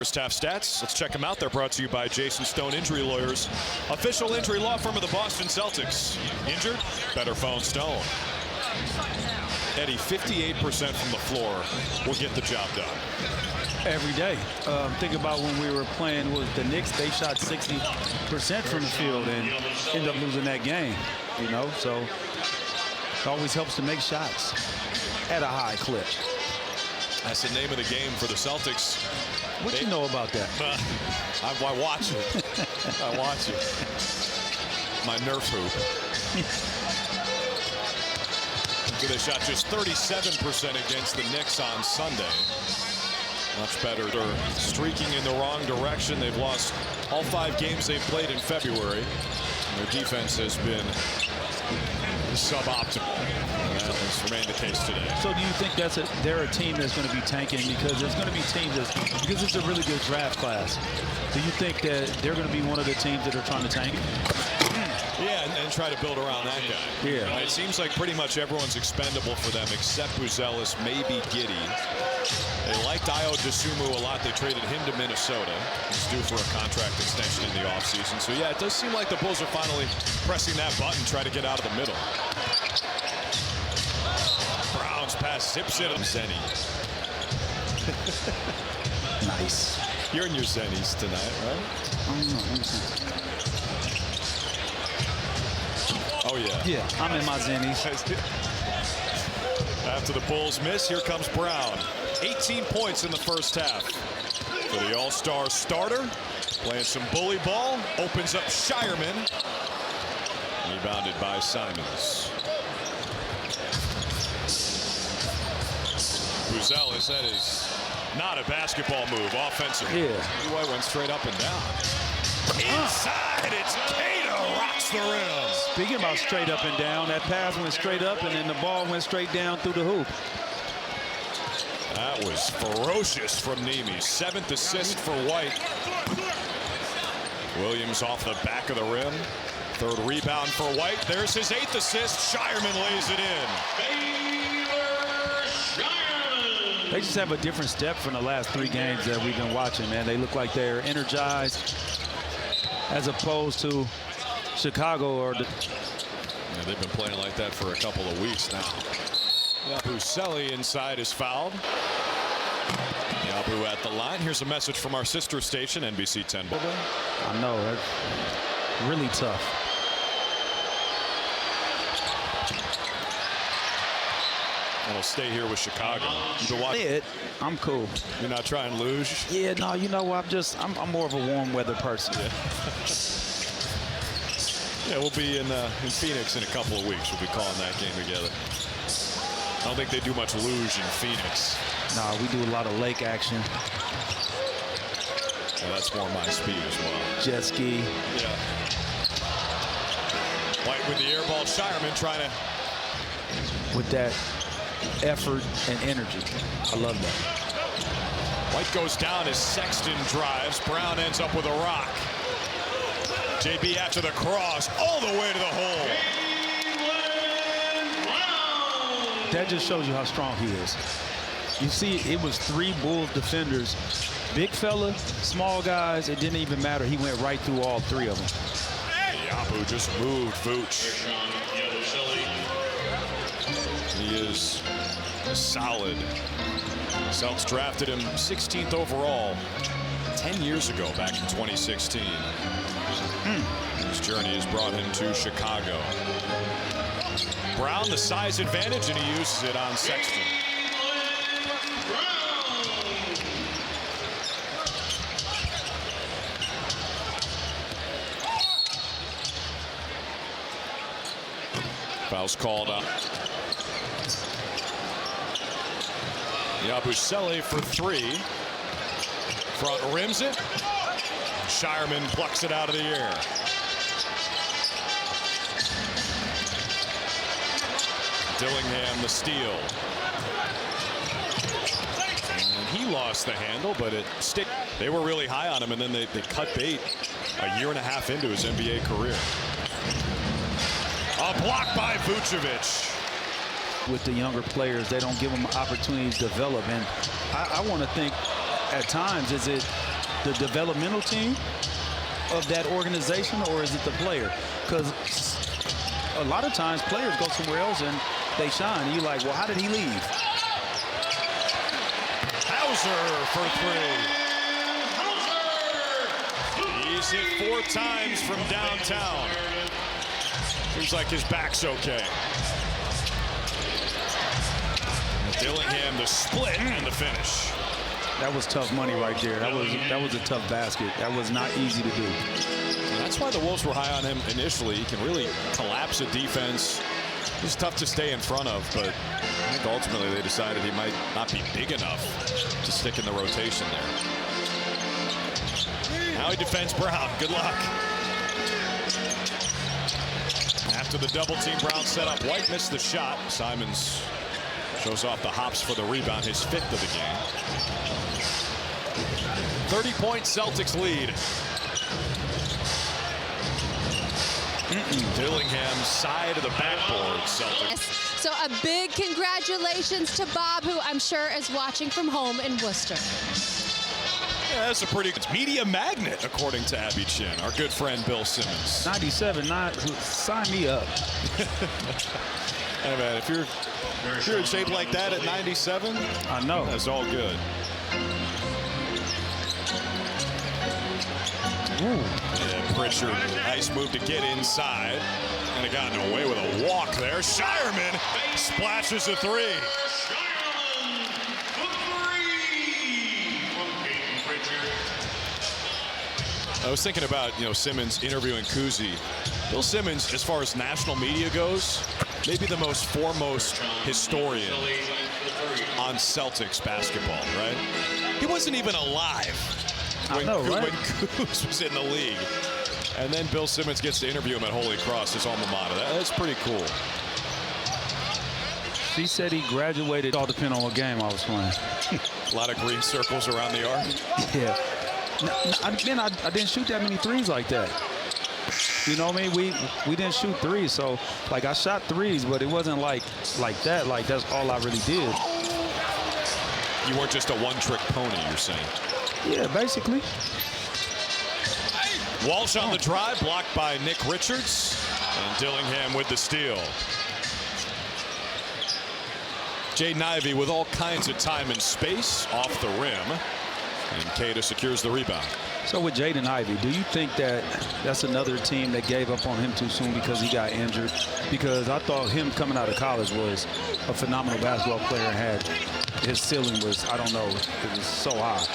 First half stats, let's check them out. They're brought to you by Jason Stone Injury Lawyers, official injury law firm of the Boston Celtics. Injured? Better phone Stone. Eddie, 58% from the floor will get the job done. Every day. Think about when we were playing with the Knicks, they shot 60% from the field and end up losing that game, you know? So it always helps to make shots at a high clip. That's the name of the game for the Celtics. What you know about that? I watch it. I watch it. My Nerf hoop. So they shot just 37% against the Knicks on Sunday. Much better. They're streaking in the wrong direction. They've lost all 5 games they've played in February. And their defense has been suboptimal. That has remained the case today. So do you think they're a team that's going to be tanking because there's going to be teams because it's a really good draft class? Do you think that they're going to be one of the teams that are trying to tank? Yeah, and try to build around that guy. Yeah. It seems like pretty much everyone's expendable for them except Buzelis, maybe Giddey. They liked Ayo Dosunmu a lot. They traded him to Minnesota. He's due for a contract extension in the offseason. So, yeah, it does seem like the Bulls are finally pressing that button, try to get out of the middle. Brown's pass zips it. Zenny. Nice. You're in your Zennies tonight, right? I don't know. Oh, yeah. Yeah, I'm in my Zennies. After the Bulls miss, here comes Brown. 18 points in the first half. For the All-Star starter, playing some bully ball, opens up Shireman. Rebounded by Simons. Buzelis, that is not a basketball move, offensive. Yeah. Boy went straight up and down. Inside, it's Cato rocks the rim. Speaking about straight up and down, that pass went straight up and then the ball went straight down through the hoop. That was ferocious from Nemi. 7th assist for White. Williams off the back of the rim. 3rd rebound for White. There's his 8th assist. Shireman lays it in. They just have a different step from the last 3 games that we've been watching, man. They look like they're energized as opposed to Chicago or the... Yeah, they've been playing like that for a couple of weeks now. Yabu inside is fouled. Yabu at the line. Here's a message from our sister station, NBC 10. I know, that's really tough. I'll stay here with Chicago. I'm cool. You're not trying luge? Yeah, no, you know what? I'm more of a warm weather person. Yeah. Yeah, we'll be in Phoenix in a couple of weeks. We'll be calling that game together. I don't think they do much luge in Phoenix. No, we do a lot of lake action. Yeah, that's more my speed as well. Jet ski. Yeah. White with the air ball. Shireman trying to... With that effort and energy. I love that. White goes down as Sexton drives. Brown ends up with a rock. JB after the cross, all the way to the hole. That just shows you how strong he is. You see, it was 3 Bulls defenders. Big fella, small guys, it didn't even matter. He went right through all 3 of them. Yabu just moved Vooch. He is solid. Celtics drafted him 16th overall 10 years ago, back in 2016. His journey has brought him to Chicago. Brown, the size advantage, and he uses it on Sexton. Foul's called up. Yabusele for 3. Front rims it. Shireman plucks it out of the air. Dillingham the steal. And he lost the handle, but it stick. They were really high on him, and then they cut bait a year and a half into his NBA career. A block by Vucevic. with the younger players. They don't give them opportunities to develop. And I want to think at times, is it the developmental team of that organization, or is it the player? Because a lot of times players go somewhere else and they shine. And you're like, well, how did he leave? Hauser for three. He's hit 4 times from downtown. Seems like his back's okay. Dillingham, the split and the finish. That was tough money right there. That was a tough basket. That was not easy to do. That's why the Wolves were high on him initially. He can really collapse a defense. He's tough to stay in front of, but I think ultimately they decided he might not be big enough to stick in the rotation there. Now he defends Brown. Good luck. After the double team, Brown set up. White missed the shot. Simons shows off the hops for the rebound, his 5th of the game. 30-point Celtics lead. Dillingham side of the backboard, Celtics. So a big congratulations to Bob, who I'm sure is watching from home in Worcester. Yeah, that's a pretty good media magnet, according to Abby Chin, our good friend Bill Simmons. 97, sign me up. Hey man, if you're in shape like that at 97, I know. That's all good. Ooh. Yeah, Pritchard, nice move to get inside. And it gotten away with a walk there. Shireman splashes a 3. I was thinking about, Simmons interviewing Kuzi. Bill Simmons, as far as national media goes, maybe the most foremost historian on Celtics basketball, right? He wasn't even alive when Kuz was in the league. And then Bill Simmons gets to interview him at Holy Cross, his alma mater. That's pretty cool. He said he graduated. All depend on what game I was playing. A lot of green circles around the arc. Yeah. I didn't shoot that many threes like that. You know what I mean? We didn't shoot threes, so like I shot threes, but it wasn't like that. Like that's all I really did. You weren't just a one-trick pony, you're saying? Yeah, basically. Walsh on the drive, blocked by Nick Richards, and Dillingham with the steal. Jaden Ivey with all kinds of time and space off the rim. And Queta secures the rebound. So with Jaden Ivey, do you think that that's another team that gave up on him too soon because he got injured? Because I thought him coming out of college was a phenomenal basketball player and had his ceiling was, I don't know, it was so high.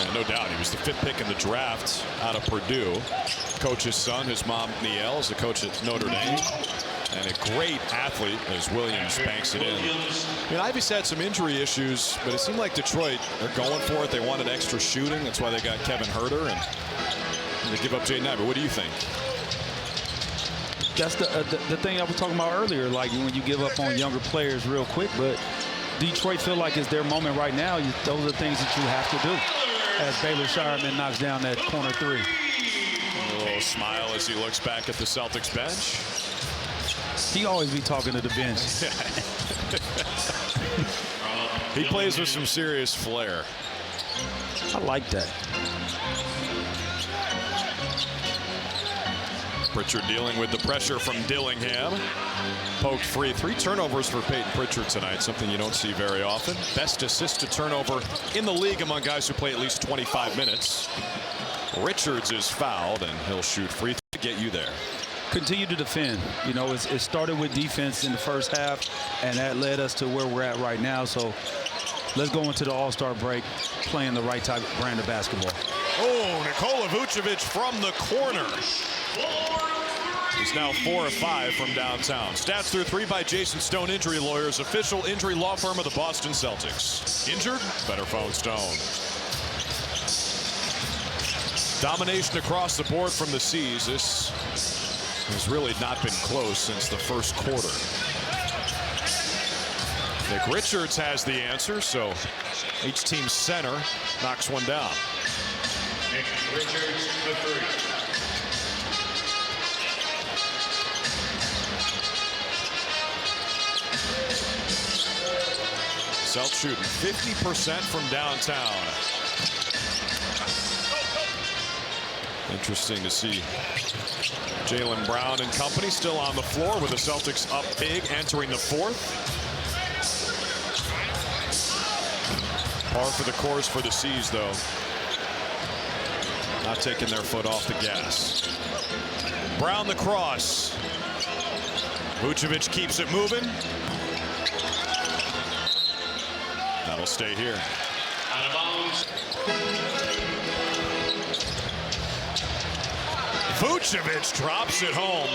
Yeah, no doubt. He was the 5th pick in the draft out of Purdue. Coach's son, his mom, Niele, is the coach at Notre Dame. And a great athlete as Williams banks it in. I mean, Ivey's had some injury issues, but it seemed like Detroit are going for it. They wanted extra shooting. That's why they got Kevin Huerter, and they give up Jaden Ivey. What do you think? That's the thing I was talking about earlier, like when you give up on younger players real quick, but Detroit feel like it's their moment right now. Those are the things that you have to do as Baylor Shireman knocks down that corner 3. A little smile as he looks back at the Celtics bench. He always be talking to the bench. He plays with some serious flair. I like that. Pritchard dealing with the pressure from Dillingham. Poked free. 3 turnovers for Peyton Pritchard tonight, something you don't see very often. Best assist to turnover in the league among guys who play at least 25 minutes. Richards is fouled, and he'll shoot free to get you there. Continue to defend. You know, it started with defense in the first half, and that led us to where we're at right now. So let's go into the All-Star break playing the right type of brand of basketball. Oh, Nikola Vucevic from the corner. He's now 4 of 5 from downtown. Stats through 3 by Jason Stone Injury Lawyers, official injury law firm of the Boston Celtics. Injured? Better phone Stone. Domination across the board from the C's. This has really not been close since the first quarter. Nick Richards has the answer, so each team's center knocks one down. Nick Richards for 3. Celtics shooting 50% from downtown. Interesting to see Jaylen Brown and company still on the floor with the Celtics up big entering the fourth. Par for the course for the C's, though. Not taking their foot off the gas. Brown the cross. Vucevic keeps it moving. That'll stay here. Out of bounds. Vucevic drops it home.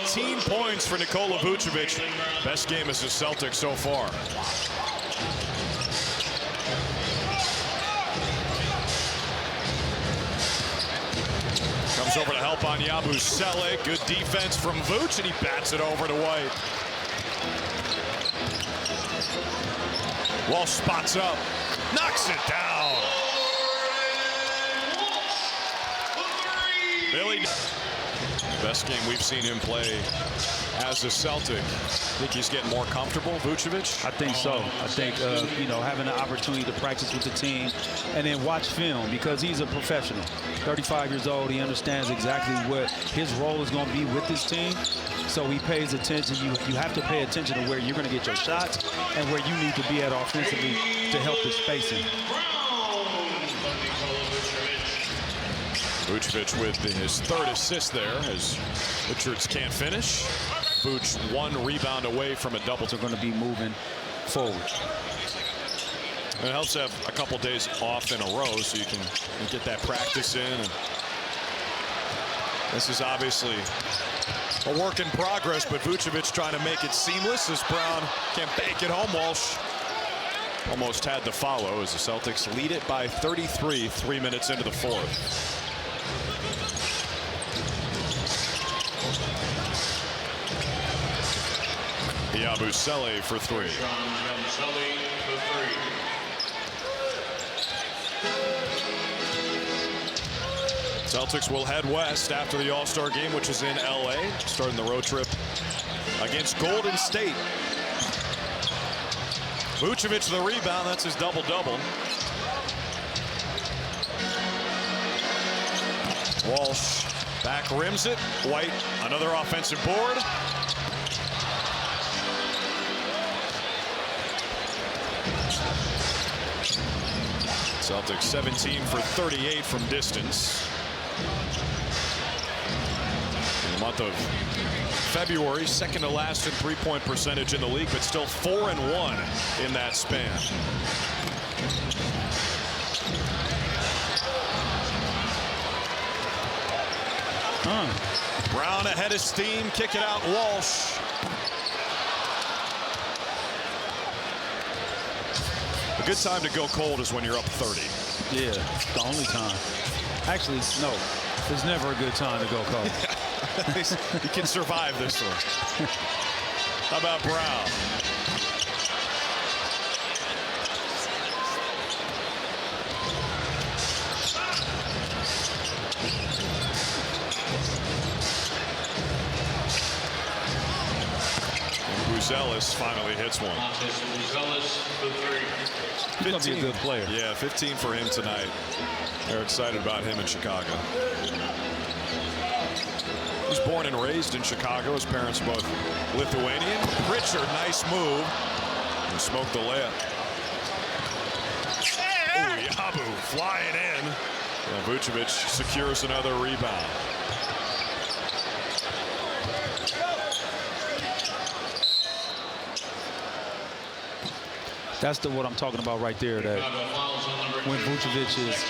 19 points for Nikola Vucevic. Best game as a Celtic so far. Comes over to help on Yabusele. Good defense from Vuce, and he bats it over to White. Walsh spots up, knocks it down. Billy, best game we've seen him play as a Celtic. Think he's getting more comfortable, Vucevic? I think so. I think, you know, having the opportunity to practice with the team and then watch film, because he's a professional. 35 years old, he understands exactly what his role is going to be with this team. So he pays attention. You have to pay attention to where you're going to get your shots and where you need to be at offensively to help the spacing. Vucevic with his third assist there as Richards can't finish. Vuce one rebound away from a double. They're going to be moving forward. And it helps to have a couple days off in a row so you can get that practice in. And this is obviously a work in progress, but Vucevic trying to make it seamless as Brown can't bank it home. Walsh almost had the follow as the Celtics lead it by 33, 3 minutes into the fourth. Yabusele for three. Celtics will head west after the All-Star game, which is in LA, starting the road trip against Golden State. Vucevic the rebound, that's his double-double. Walsh back rims it. White, another offensive board. Celtics 17 for 38 from distance. In the month of February, second to last in three-point percentage in the league, but still 4-1 in that span. Brown ahead of steam, kick it out, Walsh. A good time to go cold is when you're up 30. Yeah, the only time. Actually, no, there's never a good time to go cold. You can survive this one. How about Brown? Buzelis finally hits one. He's going to be a good player. Yeah, 15 for him tonight. They're excited about him in Chicago. He's born and raised in Chicago. His parents are both Lithuanian. Pritchard, nice move. And smoked the layup. Oh, Yabu flying in. And Vucevic secures another rebound. That's what I'm talking about right there, that when Vucevic is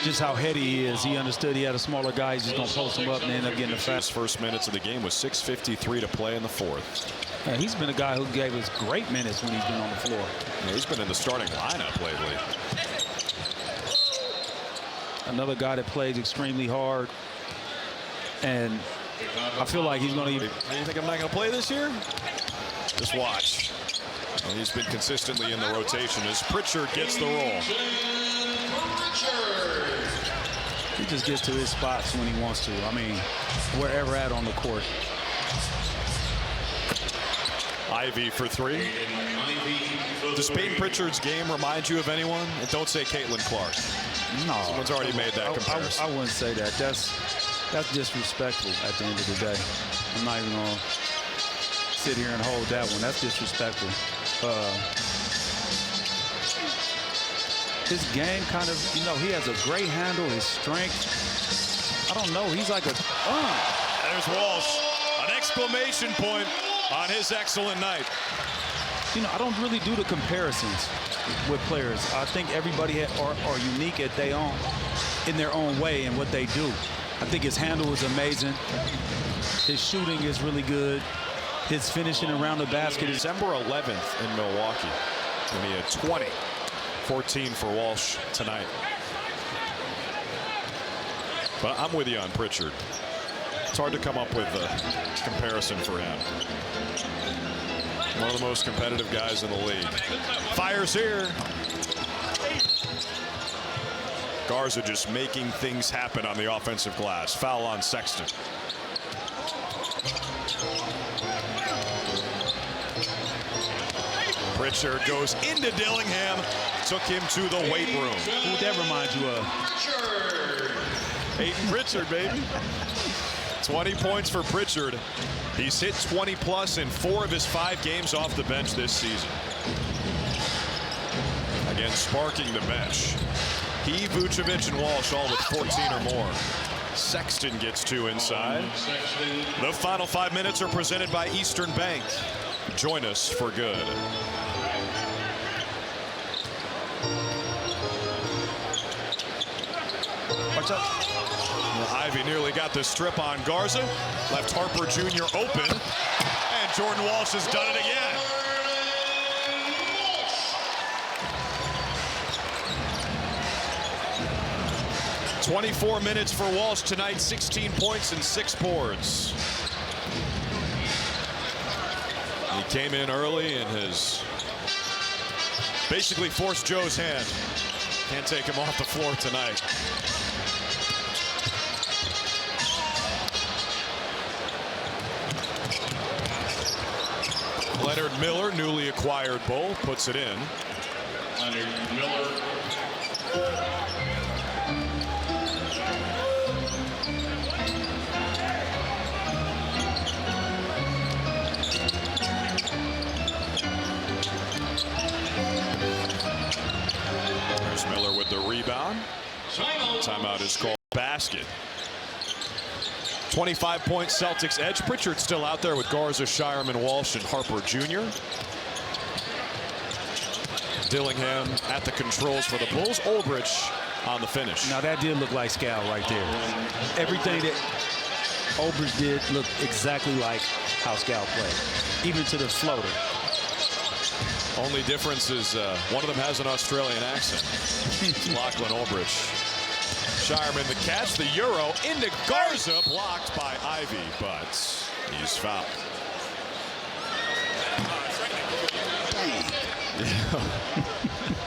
just how heady he is, he understood he had a smaller guy, he's just going to post him up and end up getting the fast. First minutes of the game was 6:53 to play in the fourth. Yeah, he's been a guy who gave us great minutes when he's been on the floor. Yeah, he's been in the starting lineup lately. Another guy that plays extremely hard, and I feel like he's going to. You think I'm not going to play this year? Just watch. And he's been consistently in the rotation as Pritchard gets the roll. He just gets to his spots when he wants to. I mean, wherever at on the court. Ivy for three. Does Peyton Pritchard's game remind you of anyone? And don't say Caitlin Clark. No. Someone's already made that comparison. I wouldn't say that. That's disrespectful at the end of the day. I'm not even going to sit here and hold that one. That's disrespectful. His game kind of, he has a great handle, his strength. I don't know. He's like a... There's Walsh. An exclamation point on his excellent night. I don't really do the comparisons with players. I think everybody are unique in their own way and what they do. I think his handle is amazing. His shooting is really good. His finishing around the basket is... December 11th in Milwaukee. And he had 20. 14 for Walsh tonight. But I'm with you on Pritchard. It's hard to come up with a comparison for him. One of the most competitive guys in the league. Fires here. Garza just making things happen on the offensive glass. Foul on Sexton. Pritchard goes into Dillingham. Took him to the weight room. Who would that remind you of? Peyton Pritchard, baby. 20 points for Pritchard. He's hit 20 plus in 4 of his 5 games off the bench this season. Again, sparking the bench. He, Vucevic, and Walsh all with 14 or more. Sexton gets 2 inside. The final 5 minutes are presented by Eastern Bank. Join us for good. Watch out. Ivy nearly got the strip on Garza. Left Harper Jr. open. And Jordan Walsh has done it again. "24 minutes for Walsh tonight, 16 points and 6 boards. He came in early and has basically forced Joe's hand. Can't take him off the floor tonight. Leonard Miller, newly acquired Bull, puts it in. Leonard Miller. There's Miller with the rebound. Timeout is called. Basket. 25-point Celtics edge. Pritchard still out there with Garza, Shireman, Walsh, and Harper Jr. Dillingham at the controls for the Bulls. Ulbrich on the finish. Now that did look like Scal right there. Everything that Ulbrich did looked exactly like how Scal played, even to the floater. Only difference is one of them has an Australian accent. Lachlan Ulbrich. Shireman the catch, the Euro into Garza, blocked by Ivy, but he's fouled.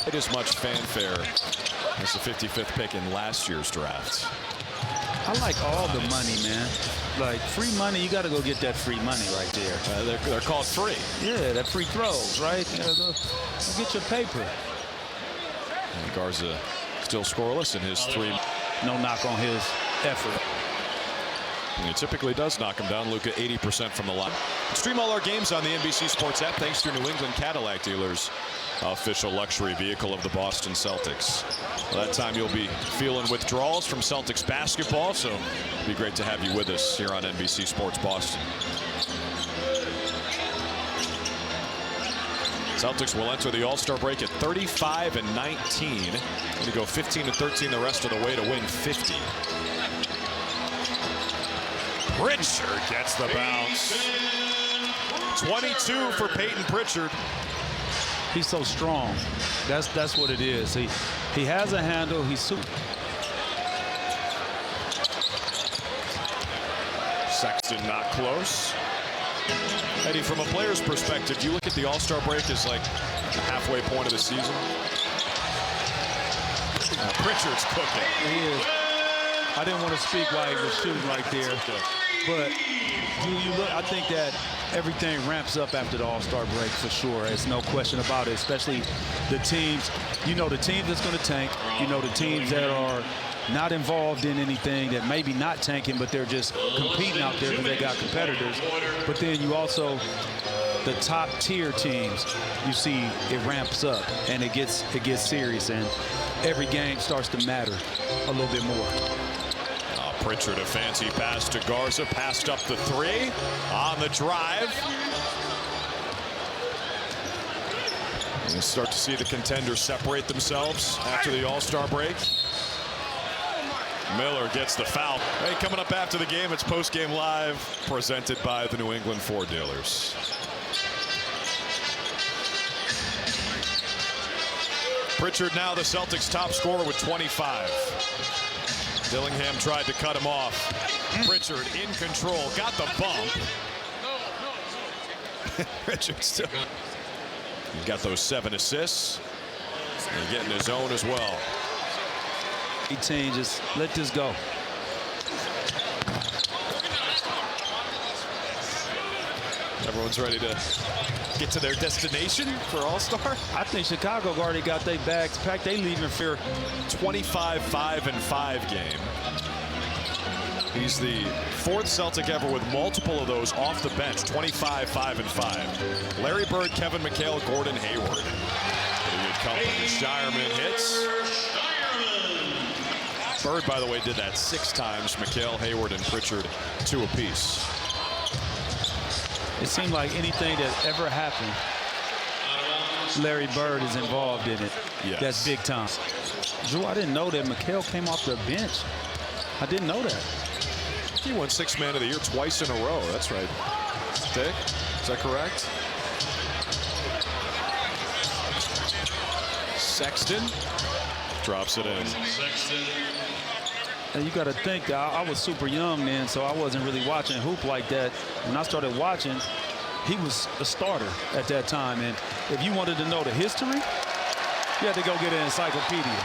It is much fanfare as the 55th pick in last year's draft. I like all the money, man. Like free money, you got to go get that free money right there. They're called free. Yeah, that free throws, right? Go get your paper. And Garza still scoreless in his 3. No knock on his effort. And he typically does knock him down. Luka 80% from the line. Stream all our games on the NBC Sports app thanks to New England Cadillac dealers, official luxury vehicle of the Boston Celtics. Well, that time you'll be feeling withdrawals from Celtics basketball, so it'd be great to have you with us here on NBC Sports Boston. Celtics will enter the All-Star break at 35-19. Going to go 15-13 the rest of the way to win 50. Pritchard gets the bounce. 22 for Peyton Pritchard. He's so strong. That's what it is. He has a handle. He's super. Sexton not close. Eddie, from a player's perspective, do you look at the All-Star break as like the halfway point of the season? Pritchard's cooking. He is. I didn't want to speak while he was shooting right there. But you look, I think that everything ramps up after the All-Star break for sure. There's no question about it, especially the teams. You know the teams that's going to tank. You know the teams that are not involved in anything, that maybe not tanking, but they're just competing out there because they got competitors. But then you also, the top tier teams, you see it ramps up and it gets serious, and every game starts to matter a little bit more. Pritchard, a fancy pass to Garza, passed up the three on the drive. You start to see the contenders separate themselves after the All-Star break. Miller gets the foul. Hey, coming up after the game, it's Post-Game Live, presented by the New England Ford Dealers. Pritchard now the Celtics' top scorer with 25. Dillingham tried to cut him off. Pritchard in control, got the bump. Pritchard still. He's got those 7 assists. And getting his own as well. 18, just let this go. Everyone's ready to get to their destination for All-Star. I think Chicago already got their bags packed. They leaving for 25-5-5 game. He's the 4th Celtic ever with multiple of those off the bench. 25-5-5. Larry Bird, Kevin McHale, Gordon Hayward. Pretty good company. Shireman hits. Bird, by the way, did that 6 times. McHale, Hayward, and Pritchard 2 apiece. It seemed like anything that ever happened, Larry Bird is involved in it. Yes. That's big time. Drew, I didn't know that McHale came off the bench. I didn't know that. He won 6th Man of the Year twice in a row. That's right. Dick, is that correct? Sexton drops it in. And you got to think, I was super young then, so I wasn't really watching hoop like that. When I started watching, he was a starter at that time. And if you wanted to know the history, you had to go get an encyclopedia.